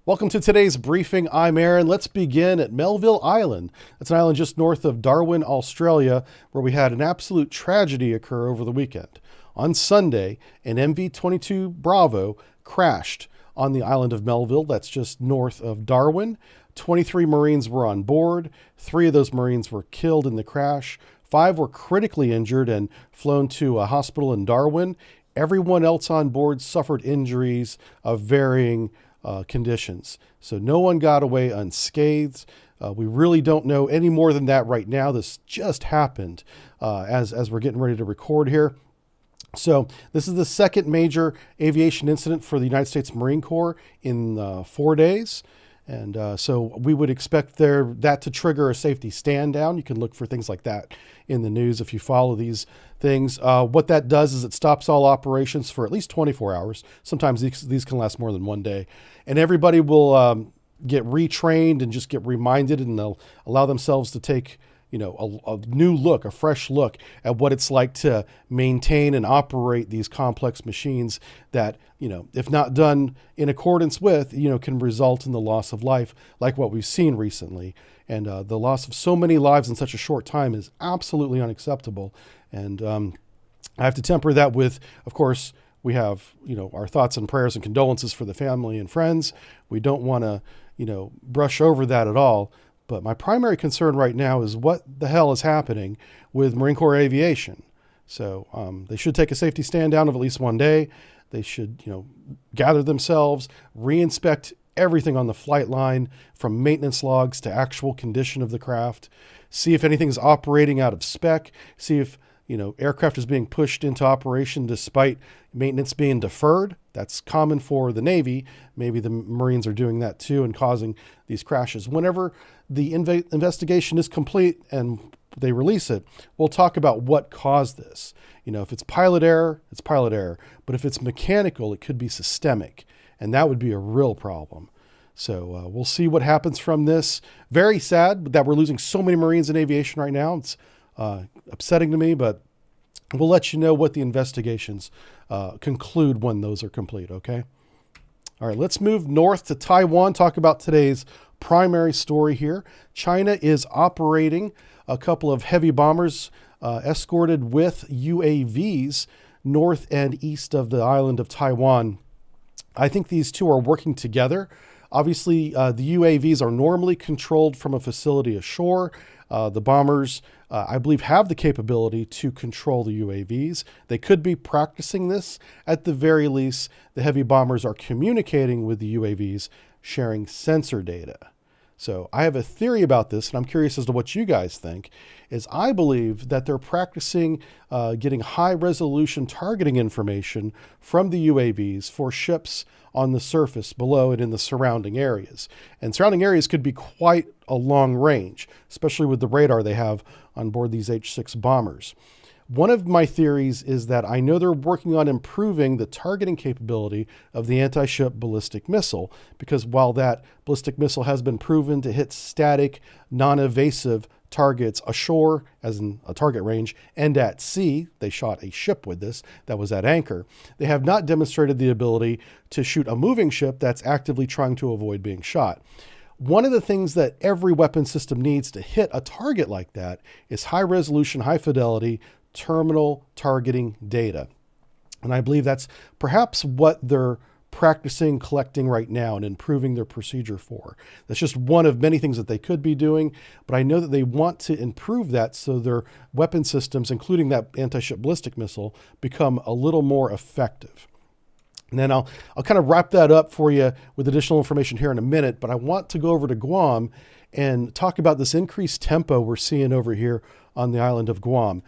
Welcome to today's briefing. I'm Aaron. Let's begin at Melville Island. That's an island just north of Darwin, Australia, where we had an absolute tragedy occur over the weekend. On Sunday, an MV-22 Bravo crashed on the island of Melville. That's just north of Darwin. 23 Marines were on board. 3 of those Marines were killed in the crash. 5 were critically injured and flown to a hospital in Darwin. Everyone else on board suffered injuries of varying conditions. So no one got away unscathed. We really don't know any more than that right now. This just happened as we're getting ready to record here. So this is the second major aviation incident for the United States Marine Corps in 4 days. And so we would expect that to trigger a safety stand down. You can look for things like that in the news if you follow these things. What that does is it stops all operations for at least 24 hours. Sometimes these can last more than 1 day. And everybody will get retrained and just get reminded, and they'll allow themselves to take a new look, a fresh look at what it's like to maintain and operate these complex machines that, if not done in accordance with, can result in the loss of life like what we've seen recently. And the loss of so many lives in such a short time is absolutely unacceptable. And I have to temper that with, of course, we have, our thoughts and prayers and condolences for the family and friends. We don't want to, brush over that at all. But my primary concern right now is what the hell is happening with Marine Corps Aviation. So they should take a safety stand down of at least 1 day. They should, gather themselves, reinspect everything on the flight line from maintenance logs to actual condition of the craft, see if anything's operating out of spec, see if, aircraft is being pushed into operation despite maintenance being deferred. That's common for the Navy. Maybe the Marines are doing that too and causing these crashes. Whenever the investigation is complete and they release it, we'll talk about what caused this. If it's pilot error, it's pilot error. But if it's mechanical, it could be systemic. And that would be a real problem. So we'll see what happens from this. Very sad that we're losing so many Marines in aviation right now. It's upsetting to me, but we'll let you know what the investigations conclude when those are complete, okay? All right, let's move north to Taiwan, talk about today's primary story here. China is operating a couple of heavy bombers escorted with UAVs north and east of the island of Taiwan. I think these two are working together. Obviously, the UAVs are normally controlled from a facility ashore. The bombers, I believe, have the capability to control the UAVs. They could be practicing this. At the very least, the heavy bombers are communicating with the UAVs, sharing sensor data. So I have a theory about this, and I'm curious as to what you guys think, is I believe that they're practicing getting high-resolution targeting information from the UAVs for ships on the surface below and in the surrounding areas. And surrounding areas could be quite a long range, especially with the radar they have on board these H-6 bombers. One of my theories is that I know they're working on improving the targeting capability of the anti-ship ballistic missile, because while that ballistic missile has been proven to hit static, non-evasive targets ashore, as in a target range, and at sea, they shot a ship with this that was at anchor, they have not demonstrated the ability to shoot a moving ship that's actively trying to avoid being shot. One of the things that every weapon system needs to hit a target like that is high resolution, high fidelity, terminal targeting data. And I believe that's perhaps what they're practicing collecting right now and improving their procedure for. That's just one of many things that they could be doing, but I know that they want to improve that so their weapon systems, including that anti-ship ballistic missile, become a little more effective. And then I'll kind of wrap that up for you with additional information here in a minute, but I want to go over to Guam and talk about this increased tempo we're seeing over here on the island of Guam.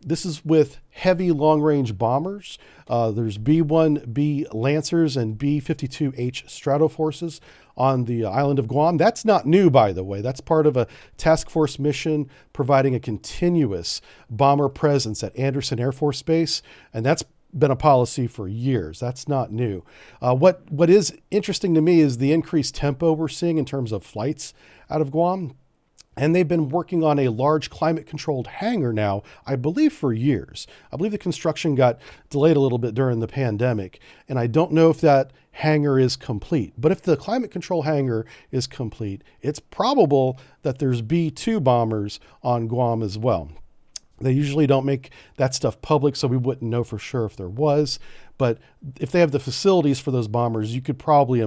This is with heavy long-range bombers. There's B-1B Lancers and B-52H Stratoforces on the island of Guam. That's not new, by the way. That's part of a task force mission providing a continuous bomber presence at Andersen Air Force Base, and that's been a policy for years. That's not new. What is interesting to me is the increased tempo we're seeing in terms of flights out of Guam. And they've been working on a large climate-controlled hangar now, I believe, for years. I believe the construction got delayed a little bit during the pandemic, and I don't know if that hangar is complete. But if the climate control hangar is complete, it's probable that there's B-2 bombers on Guam as well. They usually don't make that stuff public, so we wouldn't know for sure if there was. But if they have the facilities for those bombers, you could probably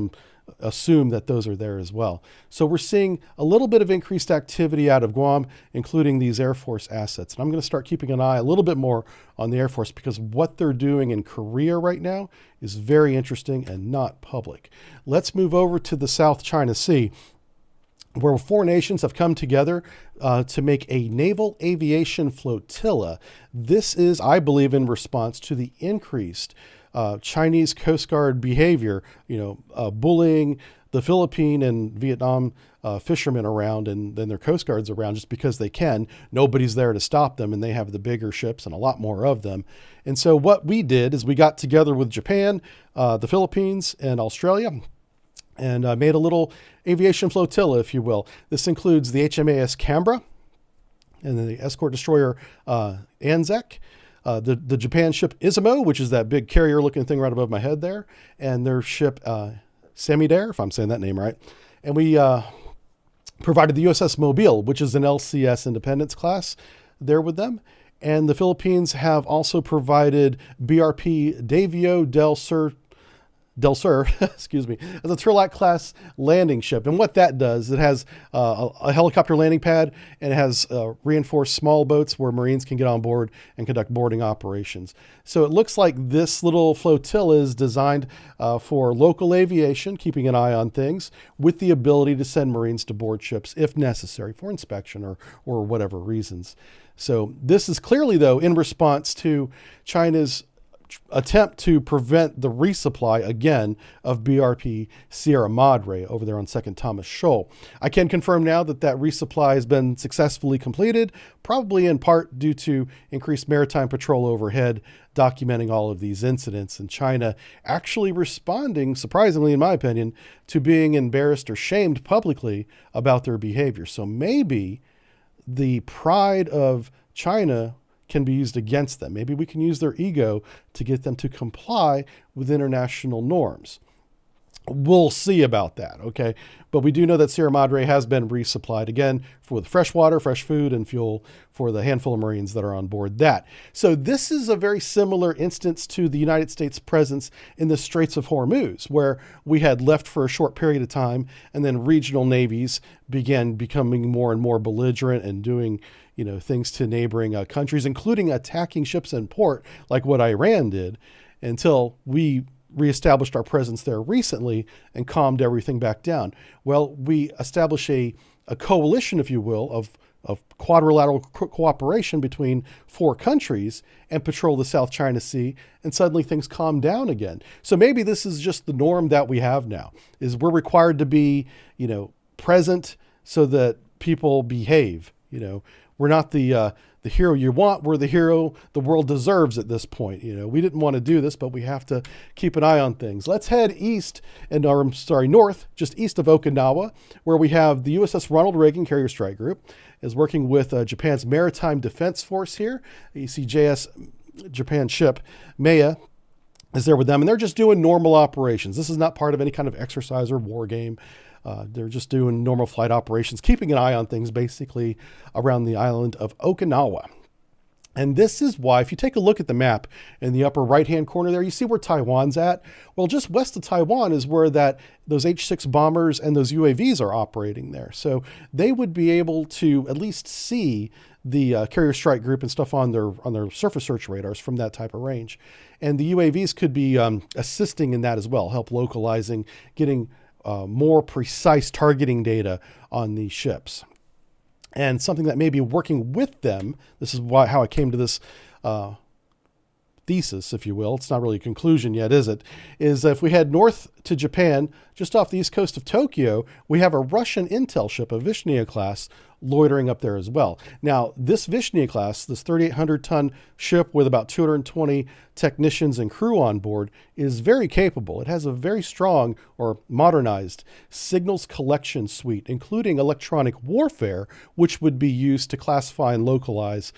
assume that those are there as well. So we're seeing a little bit of increased activity out of Guam, including these Air Force assets. And I'm going to start keeping an eye a little bit more on the Air Force because what they're doing in Korea right now is very interesting and not public. Let's move over to the South China Sea, where 4 nations have come together to make a naval aviation flotilla. This is, I believe, in response to the increased Chinese Coast Guard behavior, bullying the Philippine and Vietnam fishermen around and then their Coast Guards around just because they can. Nobody's there to stop them, and they have the bigger ships and a lot more of them. And so what we did is we got together with Japan, the Philippines, and Australia, and made a little aviation flotilla, if you will. This includes the HMAS Canberra and the escort destroyer Anzac, the Japan ship Izumo, which is that big carrier-looking thing right above my head there, and their ship Samidare, if I'm saying that name right. And we provided the USS Mobile, which is an LCS Independence class there with them. And the Philippines have also provided BRP Davio del Sur, excuse me, as a Turlock-class landing ship. And what that does, it has a helicopter landing pad, and it has reinforced small boats where Marines can get on board and conduct boarding operations. So it looks like this little flotilla is designed for local aviation, keeping an eye on things, with the ability to send Marines to board ships if necessary for inspection or whatever reasons. So this is clearly, though, in response to China's attempt to prevent the resupply again of BRP Sierra Madre over there on 2nd Thomas Shoal. I can confirm now that resupply has been successfully completed, probably in part due to increased maritime patrol overhead documenting all of these incidents, and China actually responding, surprisingly in my opinion, to being embarrassed or shamed publicly about their behavior. So maybe the pride of China can be used against them. Maybe we can use their ego to get them to comply with international norms. We'll see about that, okay? But we do know that Sierra Madre has been resupplied again with fresh water, fresh food, and fuel for the handful of Marines that are on board that. So this is a very similar instance to the United States presence in the Straits of Hormuz, where we had left for a short period of time, and then regional navies began becoming more and more belligerent and doing things to neighboring countries, including attacking ships in port like what Iran did, until we reestablished our presence there recently and calmed everything back down. Well, we established a coalition, if you will, of quadrilateral cooperation between 4 countries and patrol the South China Sea, and suddenly things calm down again. So maybe this is just the norm that we have now, is we're required to be, present so that people behave. We're not the hero you want. We're the hero the world deserves at this point. We didn't want to do this, but we have to keep an eye on things. Let's head north, just east of Okinawa, where we have the USS Ronald Reagan Carrier Strike Group is working with Japan's Maritime Defense Force here. You see JS Japan ship Maya is there with them, and they're just doing normal operations. This is not part of any kind of exercise or war game. They're just doing normal flight operations, keeping an eye on things basically around the island of Okinawa. And this is why, if you take a look at the map in the upper right-hand corner there, you see where Taiwan's at. Well, just west of Taiwan is where those H-6 bombers and those UAVs are operating there. So they would be able to at least see the carrier strike group and stuff on their surface search radars from that type of range. And the UAVs could be assisting in that as well, help localizing, getting more precise targeting data on these ships. And something that may be working with them, this is how I came to this thesis, if you will, it's not really a conclusion yet, is it? Is if we head north to Japan, just off the east coast of Tokyo, we have a Russian intel ship, a Vishny-class, loitering up there as well. Now, this Vishny-class, this 3,800-ton ship with about 220 technicians and crew on board, is very capable. It has a very strong or modernized signals collection suite, including electronic warfare, which would be used to classify and localize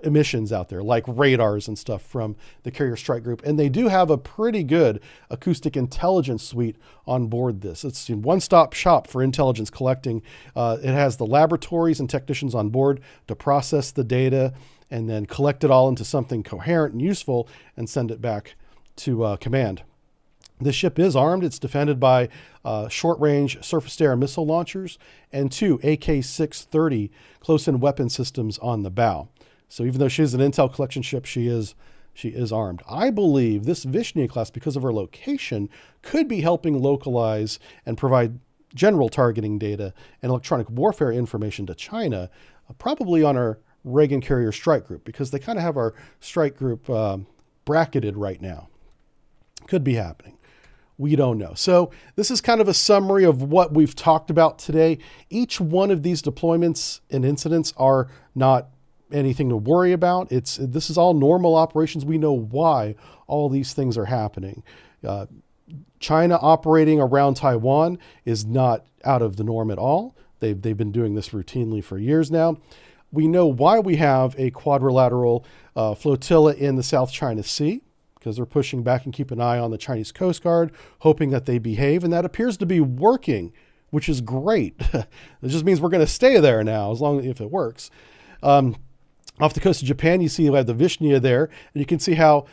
emissions out there, like radars and stuff from the carrier strike group. And they do have a pretty good acoustic intelligence suite on board this. It's a one-stop shop for intelligence collecting. It has the laboratories and technicians on board to process the data and then collect it all into something coherent and useful and send it back to command. The ship is armed. It's defended by short-range surface-to-air missile launchers and 2 AK-630 close-in weapon systems on the bow. So even though she is an intel collection ship, she is armed. I believe this Vishny-class, because of her location, could be helping localize and provide general targeting data and electronic warfare information to China, probably on our Reagan carrier strike group, because they kind of have our strike group bracketed right now. Could be happening. We don't know. So this is kind of a summary of what we've talked about today. Each one of these deployments and incidents are not anything to worry about. This is all normal operations. We know why all these things are happening. China operating around Taiwan is not out of the norm at all. They've been doing this routinely for years now. We know why we have a quadrilateral flotilla in the South China Sea, because they're pushing back and keep an eye on the Chinese Coast Guard, hoping that they behave, and that appears to be working, which is great. It just means we're going to stay there now, as long as if it works. Off the coast of Japan, you see you have the Vishnya there, and you can see how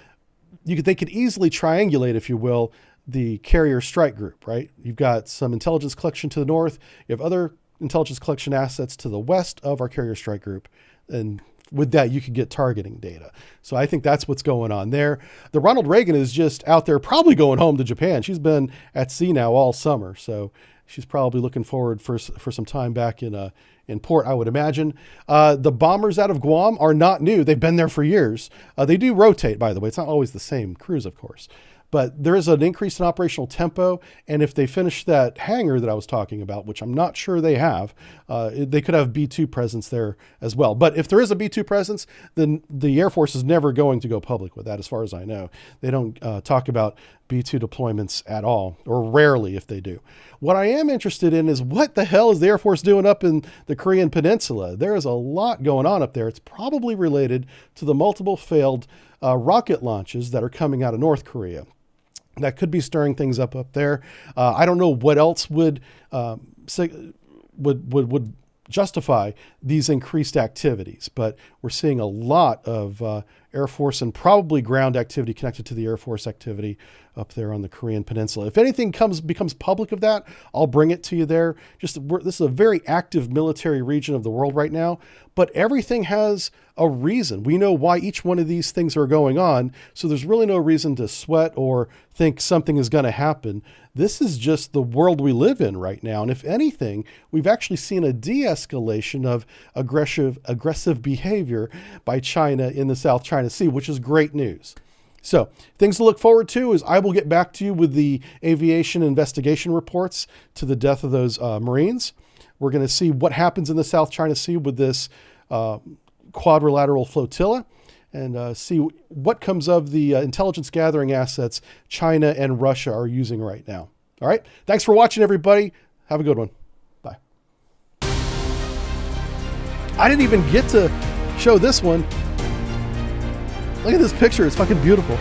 they could easily triangulate, if you will, the carrier strike group, right? You've got some intelligence collection to the north. You have other intelligence collection assets to the west of our carrier strike group. And with that, you could get targeting data. So I think that's what's going on there. The Ronald Reagan is just out there probably going home to Japan. She's been at sea now all summer. So she's probably looking forward for some time back in port, I would imagine. The bombers out of Guam are not new. They've been there for years. They do rotate, by the way. It's not always the same crews, of course. But there is an increase in operational tempo. And if they finish that hangar that I was talking about, which I'm not sure they have, they could have B-2 presence there as well. But if there is a B-2 presence, then the Air Force is never going to go public with that, as far as I know. They don't talk about B-2 deployments at all, or rarely if they do. What I am interested in is what the hell is the Air Force doing up in the Korean Peninsula? There is a lot going on up there. It's probably related to the multiple failed rocket launches that are coming out of North Korea. That could be stirring things up there. I don't know what else would justify these increased activities, but we're seeing a lot of Air Force and probably ground activity connected to the Air Force activity up there on the Korean Peninsula. If anything becomes public of that, This is a very active military region of the world right now, but everything has a reason. We know why each one of these things are going on, so there's really no reason to sweat or think something is going to happen. This is just the world we live in right now. And if anything, we've actually seen a de-escalation of aggressive behavior by China in the South China Sea, which is great news. So things to look forward to is I will get back to you with the aviation investigation reports to the death of those Marines. We're going to see what happens in the South China Sea with this quadrilateral flotilla and see what comes of the intelligence gathering assets China and Russia are using right now. All right. Thanks for watching, everybody. Have a good one. Bye. I didn't even get to show this one. Look at this picture. It's fucking beautiful.